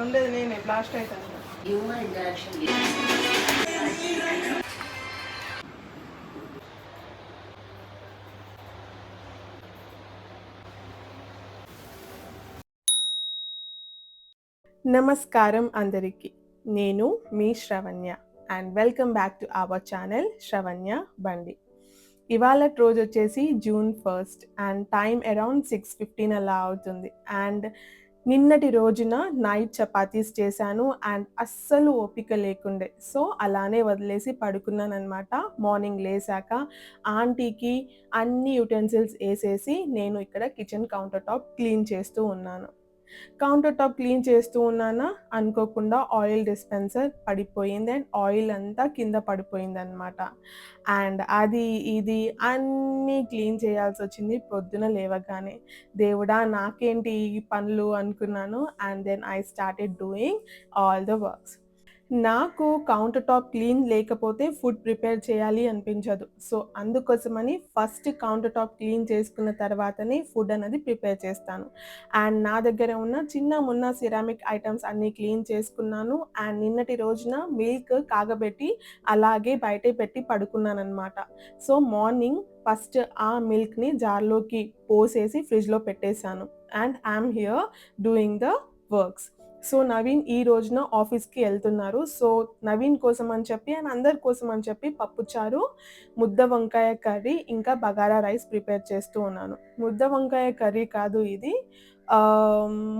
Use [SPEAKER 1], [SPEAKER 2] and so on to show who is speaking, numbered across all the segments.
[SPEAKER 1] ఉండేది నేనే బ్లాస్ట్ అవుతాను.
[SPEAKER 2] Human interaction.
[SPEAKER 1] నమస్కారం అందరికీ. నేను మీ Shravanya and welcome back to our channel Shravanya Bandi. ఇవాళ రోజు వచ్చేసి June 1st and time around 6:15 అలా అవుతుంది. అండ్ నిన్నటి రోజున నైట్ చపాతీస్ చేశాను అండ్ అస్సలు ఓపిక లేకుండే, సో అలానే వదిలేసి పడుకున్నాను అనమాట. మార్నింగ్ లేసాక ఆంటీకి అన్ని యుటెన్సిల్స్ వేసేసి నేను ఇక్కడ కిచెన్ కౌంటర్ టాప్ క్లీన్ చేస్తూ ఉన్నాను. కౌంటర్ టాప్ క్లీన్ చేస్తూ ఉన్నానా, అనుకోకుండా ఆయిల్ డిస్పెన్సర్ పడిపోయింది అండ్ ఆయిల్ అంతా కింద పడిపోయింది అనమాట. అండ్ అది ఇది అన్నీ క్లీన్ చేయాల్సి వచ్చింది పొద్దున లేవగానే. దేవుడా నాకేంటి ఈ పనులు అనుకున్నాను. And then I started doing all the works. నాకు కౌంటర్ టాప్ క్లీన్ లేకపోతే ఫుడ్ ప్రిపేర్ చేయాలి అనిపించదు. సో అందుకోసమని ఫస్ట్ కౌంటర్ టాప్ క్లీన్ చేసుకున్న తర్వాతనే ఫుడ్ అనేది ప్రిపేర్ చేస్తాను. అండ్ నా దగ్గర ఉన్న చిన్న మున్న సిరామిక్ ఐటమ్స్ అన్నీ క్లీన్ చేసుకున్నాను. అండ్ నిన్నటి రోజున మిల్క్ కాగబెట్టి అలాగే బయటే పెట్టి పడుకున్నాను అనమాట. సో మార్నింగ్ ఫస్ట్ ఆ మిల్క్ని జార్లోకి పోసేసి ఫ్రిడ్జ్లో పెట్టేశాను. And I'm here doing the works. So Naveen ఈ రోజున ఆఫీస్కి వెళ్తున్నారు. సో నవీన్ కోసం అని చెప్పి అండ్ అందరి కోసం అని చెప్పి పప్పుచారు, ముద్ద వంకాయ కర్రీ ఇంకా బగారా రైస్ ప్రిపేర్ చేస్తూ ఉన్నాను. ముద్ద వంకాయ కర్రీ కాదు, ఇది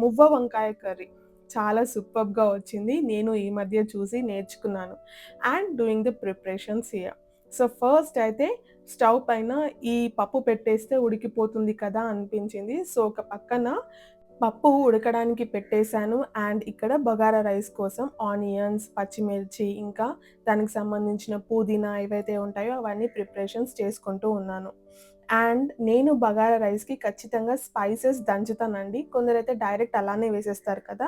[SPEAKER 1] మువ్వ వంకాయ కర్రీ. చాలా సూపర్గా వచ్చింది. నేను ఈ మధ్య చూసి నేర్చుకున్నాను and doing the preparations here. So first అయితే స్టవ్ పైన ఈ పప్పు పెట్టేస్తే ఉడికిపోతుంది కదా అనిపించింది. సో ఒక పక్కన పప్పు ఉడకడానికి పెట్టేశాను. అండ్ ఇక్కడ బగారా రైస్ కోసం ఆనియన్స్, పచ్చిమిర్చి ఇంకా దానికి సంబంధించిన పుదీనా ఏవైతే ఉంటాయో అవన్నీ ప్రిపరేషన్స్ చేసుకుంటూ ఉన్నాను. అండ్ నేను బగారా రైస్‌కి ఖచ్చితంగా స్పైసెస్ దంచుతానండి. కొందరైతే డైరెక్ట్ అలానే వేసేస్తారు కదా!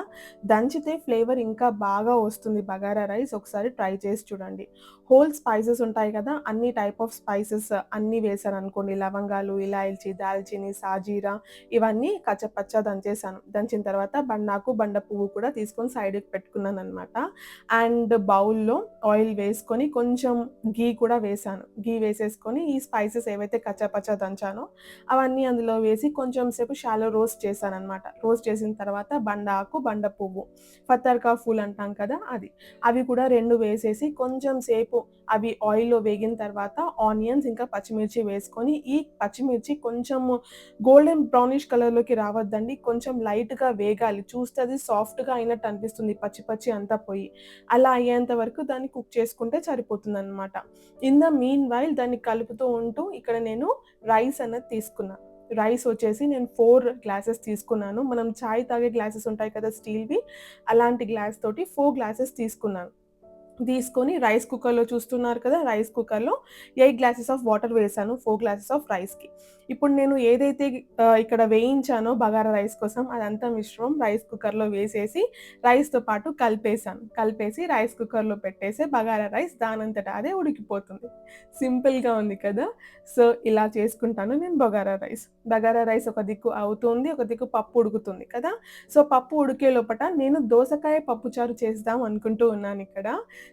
[SPEAKER 1] దంచితే ఫ్లేవర్ ఇంకా బాగా వస్తుంది బగారా రైస్. ఒకసారి ట్రై చేసి చూడండి. హోల్ స్పైసెస్ ఉంటాయి కదా! అన్ని టైప్ ఆఫ్ స్పైసెస్ అన్నీ వేశాననుకోండి. లవంగాలు, ఇలాయచీ, దాల్చిని, సాజీరా ఇవన్నీ కచ్చపచ్చా దంచేసాను. దంచిన తర్వాత బండాకు, బండ పువ్వు కూడా తీసుకొని సైడ్‌కి పెట్టుకున్నాననమాట. అండ్ బౌల్‌లో ఆయిల్ వేసుకొని కొంచెం ఘీ కూడా వేశాను. ఘీ వేసేసుకొని ఈ స్పైసెస్ ఏవైతే కచ్చాపచ్చా దంచానో అవన్నీ అందులో వేసి కొంచెం సేపు షాలో రోస్ట్ చేశాననమాట. రోస్ట్ చేసిన తర్వాత బండాకు, బండ పువ్వు, ఫతర్కా ఫూల్ అంటాం కదా అది. అవి కూడా 2 వేసేసి కొంచెం సేపు అవి ఆయిల్‌లో వేగిన తర్వాత ఆనియన్స్ ఇంకా పచ్చిమిర్చి వేసుకొని, ఈ పచ్చిమిర్చి కొంచెం గోల్డెన్ బ్రౌనిష్ కలర్‌లోకి రావద్దండి. కొంచెం లైట్‌గా వేగాలి. చూస్తే అది సాఫ్ట్‌గా అయినట్టు అనిపిస్తుంది పచ్చి పచ్చి అంతా పోయి. అలా అయ్యేంత వరకు దాన్ని కుక్ చేసుకుంటే సరిపోతుందనమాట. ఇన్ ద మీన్ వైల్ దాన్ని కలుపుతూ ఉంటూ ఇక్కడ నేను రైస్ అనేది తీసుకున్నా. రైస్ వచ్చేసి నేను 4 గ్లాసెస్ తీసుకున్నాను. మనం చాయ్ తాగే గ్లాసెస్ ఉంటాయి కదా స్టీల్‌వి, అలాంటి గ్లాస్ తోటి 4 గ్లాసెస్ తీసుకున్నాను. తీసుకొని రైస్ కుక్కర్‌లో చూస్తున్నారు కదా! రైస్ కుక్కర్‌లో 8 గ్లాసెస్ ఆఫ్ వాటర్ వేశాను 4 గ్లాసెస్ ఆఫ్ రైస్‌కి. ఇప్పుడు నేను ఏదైతే ఇక్కడ వేయించానో బగారా రైస్ కోసం అదంతా మిశ్రమం రైస్ కుక్కర్‌లో వేసేసి రైస్‌తో పాటు కలిపేశాను. కలిపేసి రైస్ కుక్కర్‌లో పెట్టేసి బగారా రైస్ దానంతట అదే ఉడికిపోతుంది. సింపుల్‌గా ఉంది కదా! సో ఇలా చేసుకుంటాను నేను బగారా రైస్. బగారా రైస్ ఒక దిక్కు అవుతుంది, ఒక దిక్కు పప్పు ఉడుకుతుంది కదా! సో పప్పు ఉడికే లోపట నేను దోసకాయ పప్పుచారు చేద్దాం అనుకుంటూ ఉన్నానిక్కడ.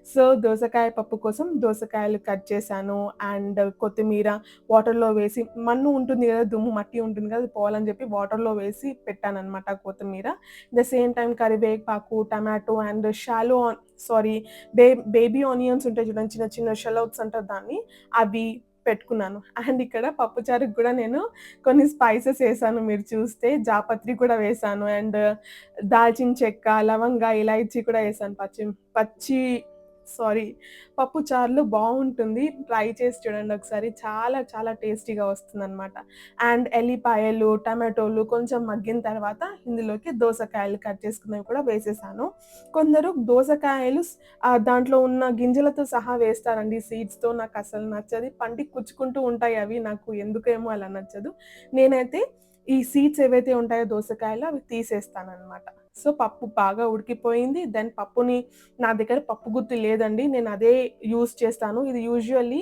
[SPEAKER 1] సో దోసకాయ పప్పు కోసం దోసకాయలు కట్ చేశాను. అండ్ కొత్తిమీర వాటర్‌లో వేసి, మన్ను ఉంటుంది కదా! దుమ్ము మట్టి ఉంటుంది కదా! అది పోవాలని చెప్పి వాటర్‌లో వేసి పెట్టాననమాట కొత్తిమీర. ద సేమ్ టైమ్ కరివేపాకు, టమాటో అండ్ షాలో సారీ బే బేబీ ఆనియన్స్ ఉంటాయి చూడండి, చిన్న చిన్న షాలోట్స్ అంటారు దాన్ని, అవి పెట్టుకున్నాను. అండ్ ఇక్కడ పప్పుచారుకి కూడా నేను కొన్ని స్పైసెస్ ఏసాను మీరు చూస్తే. జాపత్రి కూడా వేశాను అండ్ దాల్చిన చెక్క, లవంగ, ఇలాయచీ కూడా ఏసాను. పచ్చి సారీ పప్పు చారులో బావుంటుంది. ట్రై చేసి చూడండి ఒకసారి. చాలా చాలా టేస్టీగా వస్తుందనమాట. అండ్ ఎల్లిపాయలు, టమాటోలు కొంచెం మగ్గిన తర్వాత ఇందులోకి దోసకాయలు కట్ చేసుకున్నవి కూడా వేసేసాను. కొందరు దోసకాయలు దాంట్లో ఉన్న గింజలతో సహా వేస్తారండి సీడ్స్‌తో. నాకసలు నచ్చది. పంటికి కుచ్చుకుంటూ ఉంటాయి అవి. నాకు ఎందుకేమో అలా నచ్చదు. నేనైతే ఈ సీడ్స్ ఏవైతే ఉంటాయో దోసకాయలో అవి తీసేస్తాననమాట. సో పప్పు బాగా ఉడికిపోయింది. దెన్ పప్పుని, నా దగ్గర పప్పు గుత్తి లేదండి. నేను అదే యూజ్ చేస్తాను. ఇది యూజువల్లీ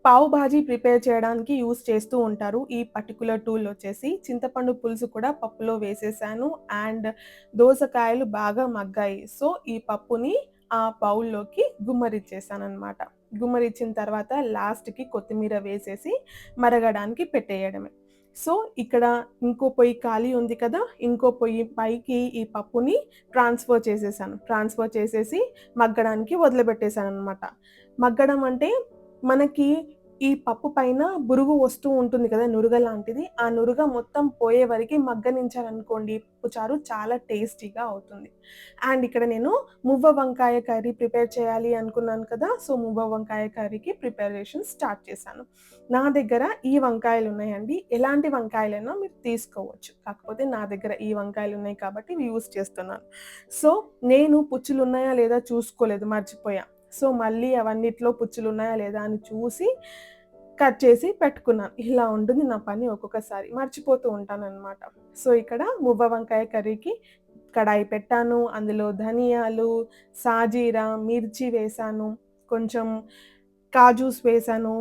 [SPEAKER 1] పావు భాజీ ప్రిపేర్ చేయడానికి యూజ్ చేస్తూ ఉంటారు. ఈ పర్టిక్యులర్ టూల్ వచ్చేసి చింతపండు పులుసు కూడా పప్పులో వేసేసాను. అండ్ దోసకాయలు బాగా మగ్గాయి. సో, ఈ పప్పుని ఆ బౌల్‌లోకి గుమ్మరిచ్చేసాననమాట. గుమ్మరిచ్చిన తర్వాత లాస్ట్‌కి కొత్తిమీర వేసేసి మరగడానికి పెట్టేయడమే. సో, ఇక్కడ ఇంకో పొయ్యి ఖాళీ ఉంది కదా! ఇంకో పొయ్యి పైకి ఈ పప్పుని ట్రాన్స్‌ఫర్ చేసేసాను. ట్రాన్స్‌ఫర్ చేసేసి మగ్గడానికి వదిలిపెట్టేసాననమాట. మగ్గడం అంటే మనకి ఈ పప్పు పైన బురుగు వస్తూ ఉంటుంది కదా! నురగ లాంటిది. ఆ నురగ మొత్తం పోయే వరకి మగ్గనించారనుకోండి పప్పుచారు చాలా టేస్టీగా అవుతుంది. అండ్ ఇక్కడ నేను మువ్వ వంకాయ కర్రీ ప్రిపేర్ చేయాలి అనుకున్నాను కదా! సో, మువ్వ వంకాయ కర్రీకి ప్రిపరేషన్ స్టార్ట్ చేశాను. నా దగ్గర ఈ వంకాయలున్నాయండి. ఎలాంటి వంకాయలైనా మీరు తీసుకోవచ్చు. కాకపోతే నా దగ్గర ఈ వంకాయలున్నాయి కాబట్టి ఇవి యూజ్ చేస్తున్నాను. సో, నేను పుచ్చులున్నాయా లేదా చూసుకోలేదు మర్చిపోయా. సో, మళ్ళీ అవన్నిట్లో పుచ్చులున్నాయా లేదా అని చూసి కట్ చేసి పెట్టుకున్నాను. ఇలా ఉంటుంది నా పని ఒక్కొక్కసారి. మర్చిపోతూ ఉంటాననమాట. సో, ఇక్కడ మువ్వ వంకాయ కర్రీకి కడాయి పెట్టాను. అందులో ధనియాలు, సాజీరా, మిర్చి వేశాను. కొంచెం కాజూస్ వేశాను.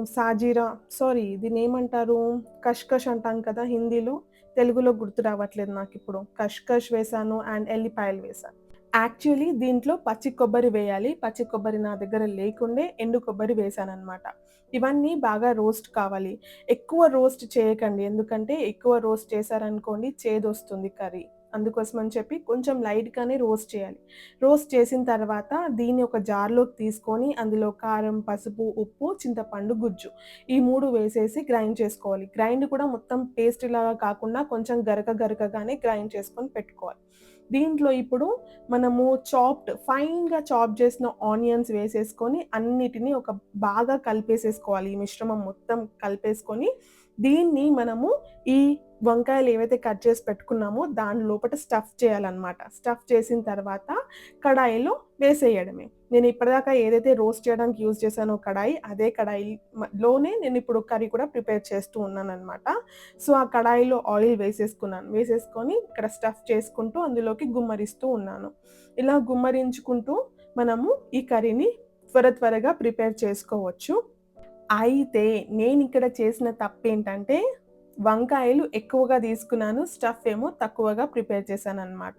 [SPEAKER 1] దీన్నేమంటారు? కష్కష్ అంటాం కదా హిందీలో. తెలుగులో గుర్తు రావట్లేదు నాకిప్పుడు. కష్కష్ వేశాను అండ్ ఎల్లిపాయలు వేశాను. యాక్చువల్లీ దీంట్లో పచ్చి కొబ్బరి వేయాలి. పచ్చి కొబ్బరి నా దగ్గర లేకుండే ఎండు కొబ్బరి వేశాననమాట. ఇవన్నీ బాగా రోస్ట్ కావాలి. ఎక్కువ రోస్ట్ చేయకండి. ఎందుకంటే ఎక్కువ రోస్ట్ చేశారనుకోండి చేదొస్తుంది కర్రీ. అందుకోసమని చెప్పి కొంచెం లైట్‌గానే రోస్ట్ చేయాలి. రోస్ట్ చేసిన తర్వాత దీన్ని ఒక జార్‌లోకి తీసుకొని అందులో కారం, పసుపు, ఉప్పు, చింతపండు గుజ్జు ఈ 3 వేసేసి గ్రైండ్ చేసుకోవాలి. గ్రైండ్ కూడా మొత్తం పేస్ట్ లాగా కాకుండా కొంచెం గరకగానే గ్రైండ్ చేసుకొని పెట్టుకోవాలి. దీంట్లో ఇప్పుడు మనము ఫైన్‌గా చాప్ చేసిన ఆనియన్స్ వేసేసుకొని అన్నిటిని బాగా కలిపేసేసుకోవాలి. ఈ మిశ్రమం మొత్తం కలిపేసుకొని దీన్ని మనము ఈ వంకాయలు ఏవైతే కట్ చేసి పెట్టుకున్నామో దాని లోపట స్టఫ్ చేయాలన్నమాట. స్టఫ్ చేసిన తర్వాత కడాయిలో వేసేయడమే. నేను ఇప్పటిదాకా ఏదైతే రోస్ట్ చేయడానికి యూజ్ చేశానో కడాయి, అదే కడాయిలోనే నేను ఇప్పుడు కర్రీ కూడా ప్రిపేర్ చేస్తూ ఉన్నానన్నమాట. సో, ఆ కడాయిలో ఆయిల్ వేసేసుకున్నాను. వేసేసుకొని ఇక్కడ స్టఫ్ చేసుకుంటూ అందులోకి గుమ్మరిస్తూ ఉన్నాను. ఇలా గుమ్మరించుకుంటూ మనము ఈ కర్రీని త్వరగా ప్రిపేర్ చేసుకోవచ్చు. అయితే నేనిక్కడ చేసిన తప్పేంటంటే వంకాయలు ఎక్కువగా తీసుకున్నాను. స్టఫ్ ఏమో తక్కువగా ప్రిపేర్ చేశాననమాట.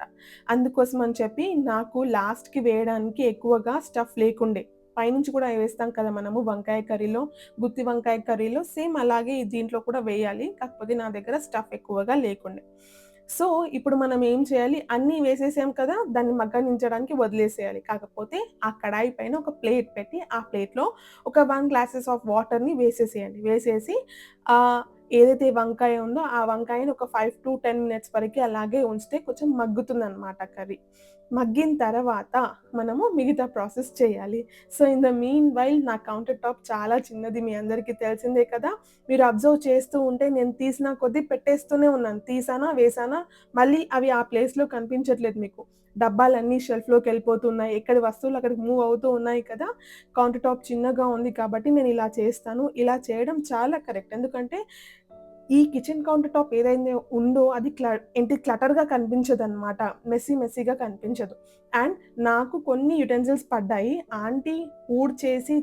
[SPEAKER 1] అందుకోసమని చెప్పి నాకు లాస్ట్‌కి వేయడానికి ఎక్కువగా స్టఫ్ లేకుండే. పైనుంచి కూడా వేస్తాం కదా మనము వంకాయ కర్రీలో, గుత్తి వంకాయ కర్రీలో సేమ్ అలాగే దీంట్లో కూడా వేయాలి. కాకపోతే నా దగ్గర స్టఫ్ ఎక్కువగా లేకుండే. సో, ఇప్పుడు మనం ఏం చేయాలి, అన్నీ వేసేసాం కదా! దాన్ని మగ్గనించడానికి వదిలేసేయాలి. కాకపోతే ఆ కడాయి పైన ఒక ప్లేట్ పెట్టి, ఆ ప్లేట్‌లో ఒక 1 గ్లాసెస్ ఆఫ్ వాటర్‌ని వేసేసేయండి. వేసేసి ఏదైతే వంకాయ ఉందో, ఆ వంకాయని ఒక 5-10 మినిట్స్ వరకి అలాగే ఉంచితే కొంచెం మగ్గుతుందనమాట కర్రీ. మగ్గిన తర్వాత మనము మిగతా ప్రాసెస్ చేయాలి. So, in the mean while నా కౌంటర్ టాప్ చాలా చిన్నది మీ అందరికీ తెలిసిందే కదా! మీరు అబ్జర్వ్ చేస్తూ ఉంటే నేను తీసిన కొద్దీ పెట్టేస్తూనే ఉన్నాను. తీసానా, వేసానా మళ్ళీ అవి ఆ ప్లేస్‌లో కనిపించట్లేదు మీకు. డబ్బాలన్నీ షెల్ఫ్‌లోకెళ్ళిపోతున్నాయి. ఎక్కడి వస్తువులు అక్కడికి మూవ్ అవుతూ ఉన్నాయి కదా! కౌంటర్ టాప్ చిన్నగా ఉంది కాబట్టి నేను ఇలా చేస్తాను. ఇలా చేయడం చాలా కరెక్ట్. ఎందుకంటే ఈ కిచెన్ కౌంటర్ టాప్ ఏదైతే ఉందో అది క్లటర్‌గా కనిపించదనమాట. మెస్సీగా కనిపించదు. అండ్ నాకు కొన్ని యుటెన్సిల్స్ పడ్డాయి. ఆంటీ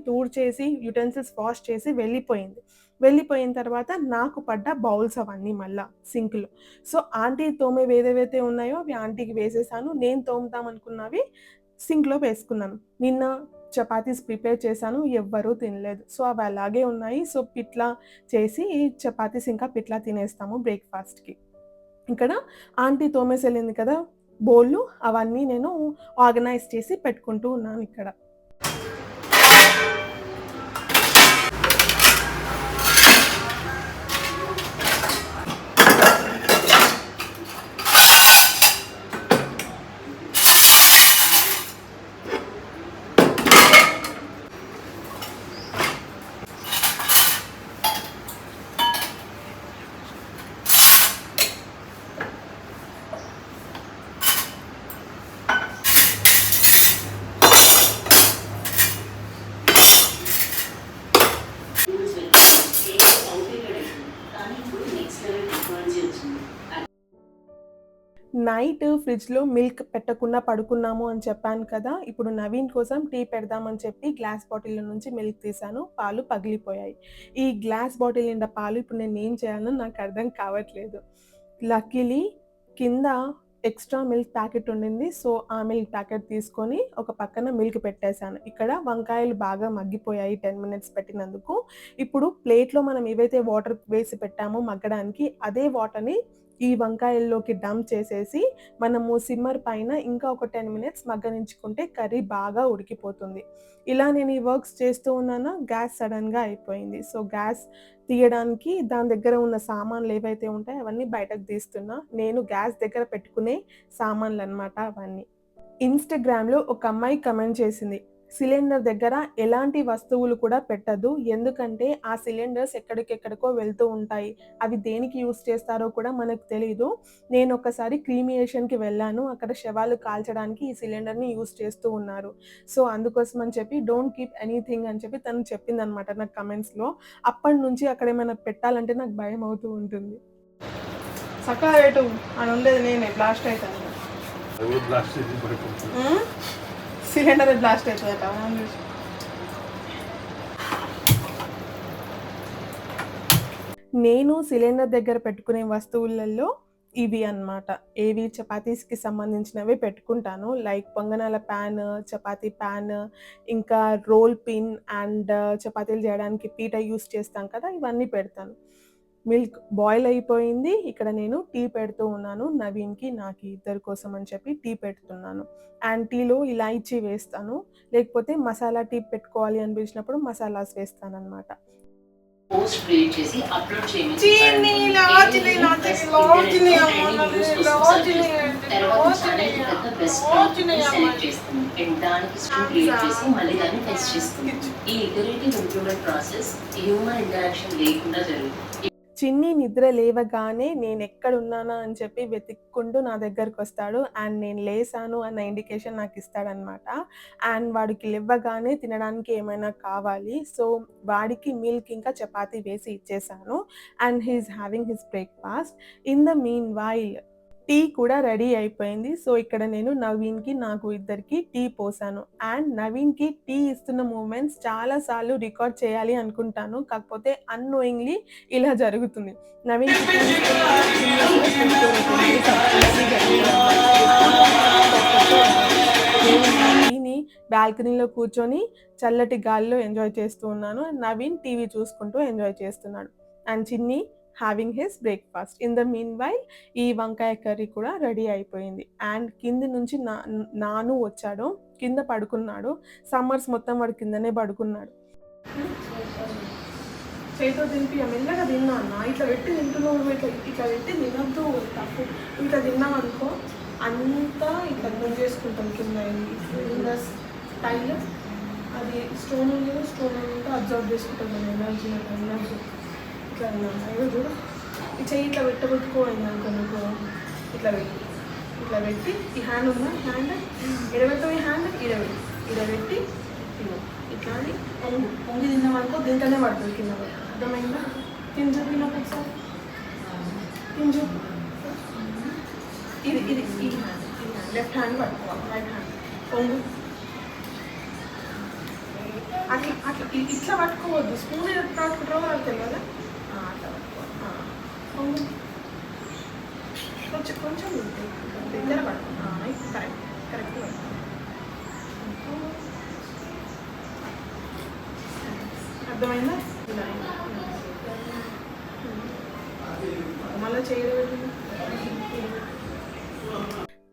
[SPEAKER 1] తూడ్చేసి యుటెన్సిల్స్ వాష్ చేసి వెళ్ళిపోయింది. వెళ్ళిపోయిన తర్వాత నాకు పడ్డ బౌల్స్ అవన్నీ మళ్ళా సింక్‌లో. సో, ఆంటీ తోమేవి ఏవేవైతే ఉన్నాయో అవి ఆంటీకి వేసేసాను. నేను తోముదామనుకున్నవి సింక్‌లో వేసుకున్నాను. నిన్న చపాతీస్ ప్రిపేర్ చేశాను. ఎవ్వరూ తినలేదు. సో, అవి అలాగే ఉన్నాయి. సో, పిట్లా చేసి చపాతీస్ ఇంకా పిట్లా తినేస్తాము బ్రేక్‌ఫాస్ట్‌కి. ఇక్కడ ఆంటీ తోమేసెళ్ళింది కదా! బోళ్ళు అవన్నీ నేను ఆర్గనైజ్ చేసి పెట్టుకుంటూ ఉన్నాను ఇక్కడ. నైట్ ఫ్రిడ్జ్‌లో మిల్క్ పెట్టకుండా పడుకున్నాము అని చెప్పాను కదా! ఇప్పుడు నవీన్ కోసం టీ పెడదామని చెప్పి గ్లాస్ బాటిల్‌లో నుంచి మిల్క్ తీశాను. పాలు పగిలిపోయాయి. ఈ గ్లాస్ బాటిల్ నిండా పాలు ఇప్పుడు నేనేం చేయాలో నాకు అర్థం కావట్లేదు. లక్కీలీ కింద ఎక్స్‌ట్రా మిల్క్ ప్యాకెట్ ఉండింది. సో, ఆ మిల్క్ ప్యాకెట్ తీసుకొని ఒక పక్కన మిల్క్ పెట్టేశాను. ఇక్కడ వంకాయలు బాగా మగ్గిపోయాయి 10 మినిట్స్ పెట్టినందుకు. ఇప్పుడు ప్లేట్‌లో మనం ఏవైతే వాటర్ వేసి పెట్టామో మగ్గడానికి అదే వాటర్‌ని ఈ వంకాయల్లోకి డంప్ చేసేసి మనము సిమ్మర్ పైన ఇంకా ఒక 10 మినిట్స్ మగ్గనించుకుంటే కర్రీ బాగా ఉడికిపోతుంది. ఇలా నేను ఈ వర్క్స్ చేస్తూ ఉన్నానా గ్యాస్ సడెన్‌గా అయిపోయింది. సో, గ్యాస్ తీయడానికి దాని దగ్గర ఉన్న సామాన్లు ఏవైతే ఉంటాయో అవన్నీ బయటకు తీస్తున్నా. నేను గ్యాస్ దగ్గర పెట్టుకునే సామాన్లనమాట అవన్నీ. ఇన్‌స్టాగ్రామ్‌లో ఒక అమ్మాయి కమెంట్ చేసింది. సిలిండర్ దగ్గర ఎలాంటి వస్తువులు కూడా పెట్టొద్దు. ఎందుకంటే ఆ సిలిండర్స్ ఎక్కడికెక్కడికో వెళ్తూ ఉంటాయి. అవి దేనికి యూజ్ చేస్తారో కూడా మనకు తెలీదు. నేనొకసారి క్రీమియేషన్‌కి వెళ్ళాను. అక్కడ శవాలు కాల్చడానికి ఈ సిలిండర్‌ని యూజ్ చేస్తూ ఉన్నారు. సో, అందుకోసం అని చెప్పి డోంట్ కీప్ ఎనీథింగ్ అని చెప్పి తను చెప్పిందనమాట నాకు కమెంట్స్‌లో. అప్పటినుంచి అక్కడేమైనా పెట్టాలంటే నాకు భయమవుతూ ఉంటుంది. సక్కగా పెట్టు. ఆడుండేది నేనే బ్లాస్ట్ అయితాను. సిలిండర్ బ్లాస్ట్ అవుతుందట. నేను సిలిండర్ దగ్గర పెట్టుకునే వస్తువులలో ఇవి అన్నమాట. ఏవి చపాతీస్‌కి సంబంధించినవి పెట్టుకుంటాను. లైక్ పొంగనాల ప్యాన్, చపాతీ ప్యాన్, ఇంకా రోల్ పిన్ అండ్ చపాతీలు చేయడానికి పీట యూజ్ చేస్తాం కదా! ఇవన్నీ పెడతాను. మిల్క్ బాయిల్ అయిపోయింది. ఇక్కడ నేను టీ పెడుతూ ఉన్నాను. నవీన్‌కి, నాకి ఇద్దరి కోసం అని చెప్పి టీ పెడుతున్నాను. అండ్ టీలో ఇలాయచీ వేస్తాను. లేకపోతే మసాలా టీ పెట్టుకోవాలి అనిపించినప్పుడు మసాలాస్ వేస్తానన్నమాట.
[SPEAKER 2] పోస్ట్ క్రియేట్ చేసి అప్లోడ్ చేయమని తర్వాత ఛానల్ పెద్ద బెస్ట్ సెలెక్ట్ చేస్తుంది అండ్ దానికి స్ట్రింగ్ క్రియేట్ చేసి మళ్ళీ దాన్ని టెస్ట్ చేస్తుంది. ఈ iterative improvement process human interaction లేకుండా జరుగుతుంది.
[SPEAKER 1] చిన్ని నిద్ర లేవగానే నేనెక్కడున్నానా అని చెప్పి వెతుక్కుంటూ నా దగ్గరకొస్తాడు. అండ్ నేను లేసాను అన్న ఇండికేషన్ నాకిస్తాడనమాట. అండ్ వాడికి లెవ్వగానే తినడానికి ఏమైనా కావాలి. సో, వాడికి మిల్క్ ఇంకా చపాతీ వేసి ఇచ్చేసాను. And he is having his breakfast. In the meanwhile tea కూడా రెడీ అయిపోయింది. సో, ఇక్కడ నేను నవీన్‌కి, నాకు ఇద్దరికీ టీ పోసాను. అండ్ నవీన్‌కి టీ ఇస్తున్న మూమెంట్స్ చాలా సార్లు రికార్డ్ చేయాలి అనుకుంటాను. కాకపోతే అన్‌నోయింగ్‌లీ ఇలా జరుగుతుంది. నవీన్‌కి టీ ఇస్తున్నాను. చిన్ని కూడా నేను నా టీని బాల్కనీలో కూర్చొని చల్లటి గాలిలో ఎంజాయ్ చేస్తూ ఉన్నాను. నవీన్ టీవీ చూసుకుంటూ ఎంజాయ్ చేస్తున్నాడు. అండ్ చిన్ని having his breakfast. In the mean while ఈ వంకాయ కర్రీ కూడా రెడీ అయిపోయింది. అండ్ కింది నుంచి నాను వచ్చాడు. కింద పడుకున్నాడు. సమ్మర్స్ మొత్తం వాడు కిందనే పడుకున్నాడు. చేతితో తినిపియ మెల్లగా తిన్నా అన్న. ఇట్లా పెట్టి తింటున్నావు, ఇట్లా పెట్టి తినొద్దు తప్పు. ఇట్లా తిన్నామనుకో అంతా ఇట్లా చేసుకుంటాం కింద కింద స్టైల్. అది స్టోన్ ఉంది, స్టోన్ అంతా అబ్జర్వ్ చేసుకుంటాం మన ఎనర్జీ ఇట్లా అయ్యో చూడు ఈ చెయ్యి ఇట్లా పెట్టబెట్టుకోవాలి అనుకో నీకు. ఇట్లా పెట్టి ఈ హ్యాండ్ ఉందా, హ్యాండ్ ఇడబెట్టవు, ఈ హ్యాండ్ ఇడబెట్టి ఇట్లా అని పొంగి తిన్నామనుకో దీంట్లోనే పడుతుంది కింద. అర్థమైందా? తిని చూపినప్పుడు ఒకసారి తిని చూపు. ఇది ఈ హ్యాండ్ లెఫ్ట్ హ్యాండ్ పట్టుకోవాలి, రైట్ హ్యాండ్ పొంగు. అట్లా అట్లా ఇట్లా పట్టుకోవద్దు. స్పూన్ ఎట్లా పట్టుకుంటారో వాళ్ళకి తెలియదా? అట్లా పట్టుకోవాలి. పొంగు కొంచెం దగ్గర పట్టుకోవాలి. కరెక్ట్ పట్టుకోవాలి. అర్థమైందా? మళ్ళీ చేయడం.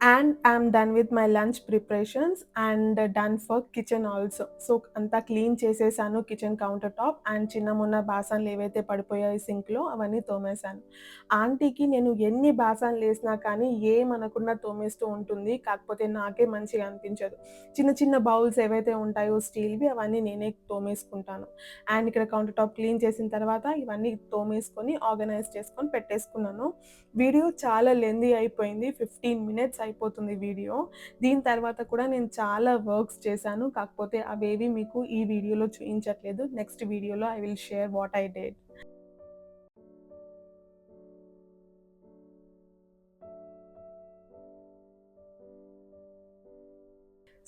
[SPEAKER 1] And I'm done with my lunch preparations and done for kitchen also. So, అంతా క్లీన్ చేసేసాను కిచెన్ కౌంటర్ టాప్. అండ్ చిన్న మొన్న బాసన్లు ఏవైతే పడిపోయాయి సింక్‌లో అవన్నీ తోమేశాను. ఆంటీకి నేను ఎన్ని బాసన్లు వేసినా కానీ ఏమనకుండా తోమేస్తూ ఉంటుంది. కాకపోతే నాకే మంచిగా అనిపించదు. చిన్న చిన్న బౌల్స్ ఏవైతే ఉంటాయో స్టీల్‌వి అవన్నీ నేనే తోమేసుకుంటాను. అండ్ ఇక్కడ కౌంటర్ టాప్ క్లీన్ చేసిన తర్వాత ఇవన్నీ తోమేసుకొని ఆర్గనైజ్ చేసుకొని పెట్టేసుకున్నాను. వీడియో చాలా లెంథీ అయిపోయింది. 15 మినిట్స్ అయిపోతుంది వీడియో. దీని తర్వాత కూడా నేను చాలా వర్క్స్ చేశాను. కాకపోతే అవేవి మీకు ఈ వీడియోలో చూయించట్లేదు. నెక్స్ట్ వీడియోలో I will share what I did.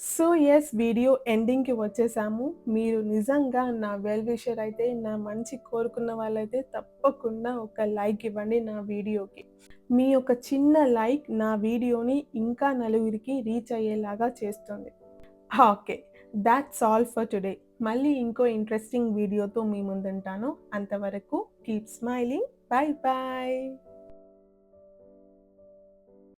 [SPEAKER 1] So yes, video ఎండింగ్‌కి వచ్చేసాము. మీరు నిజంగా నా వెల్ విషర్ అయితే, నా మంచి కోరుకున్న వాళ్ళైతే తప్పకుండా ఒక లైక్ ఇవ్వండి నా వీడియోకి. మీ యొక్క చిన్న లైక్ నా వీడియోని ఇంకా నలుగురికి రీచ్ అయ్యేలాగా చేస్తుంది. Okay. Thoughts all for today. మళ్ళీ ఇంకో ఇంట్రెస్టింగ్ వీడియోతో మీ ముందుంటాను. అంతవరకు కీప్ స్మైలింగ్. By by.